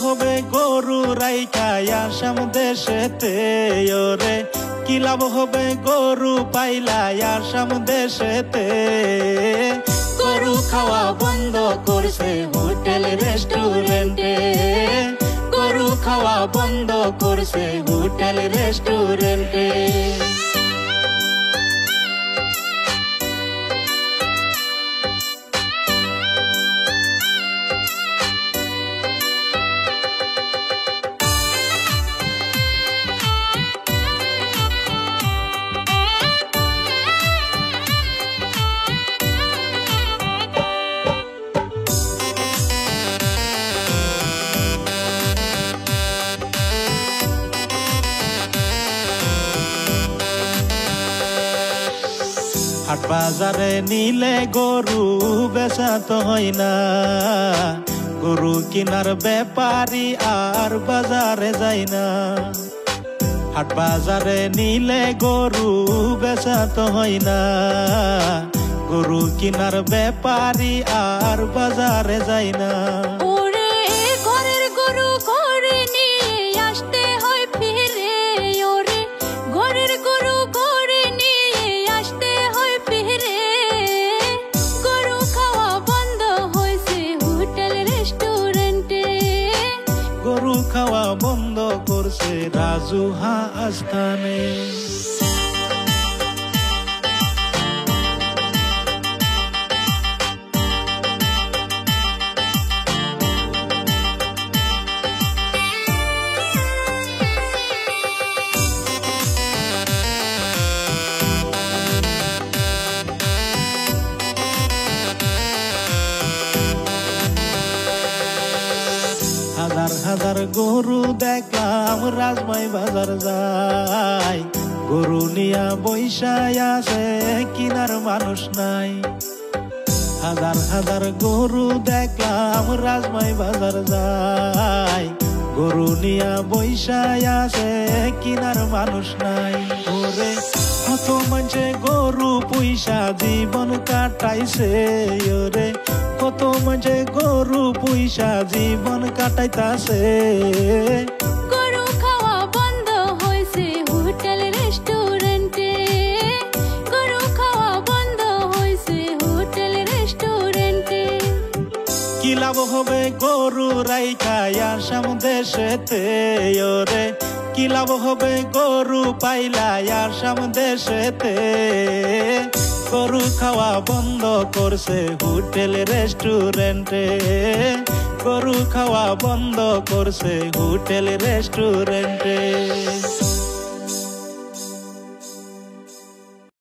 হবে গরু রাইখা আসাম দেশেতে ওরে কি লাভ হবে গরু পাইলা আসাম দেশেতে গরু খাওয়া বন্ধ করছে হোটেল রেস্টুরেন্টে গরু খাওয়া বন্ধ করছে হোটেল রেস্টুরেন্টে হাট বাজারে নিলে গরু বেচা তো হয় না গরু কিনার ব্যাপারী আর বাজারে যায় না হাট বাজারে নিলে গরু বেচা তো হয় না গরু কিনার ব্যাপারী আর বাজারে যায় না গরু খাওয়া বন্ধ করছে রাজুহা আস্থানে হাজার হাজার গরু দেখলাম রাজমাই বাজার যায় গরু নিয়া বৈশায় আছে কিনার মানুষ নাই হাজার হাজার গরু দেখলাম রাজমাই বাজার যায় গরু নিয়া বৈশায় আছে কিনার মানুষ নাই ওরে কত মানুষে গরু পয়সা জীবন কাটাইছে ওরে কত মানুষে গরু পয়সা জীবন কাটাইতাছে গরু খাওয়া বন্ধ হইছে হোটেল রেস্টুরেন্টে গরু খাওয়া বন্ধ হইছে হোটেল রেস্টুরেন্টে কি লাভ হবে গরু রাইখা আসাম দেশেতে ওরে কি লাভ হবে গরু পাইলা আসাম দেশেতে গরু খাওয়া বন্ধ করছে হোটেল রেস্টুরেন্টে গরু খাওয়া বন্ধ করছে হোটেল রেস্টুরেন্টে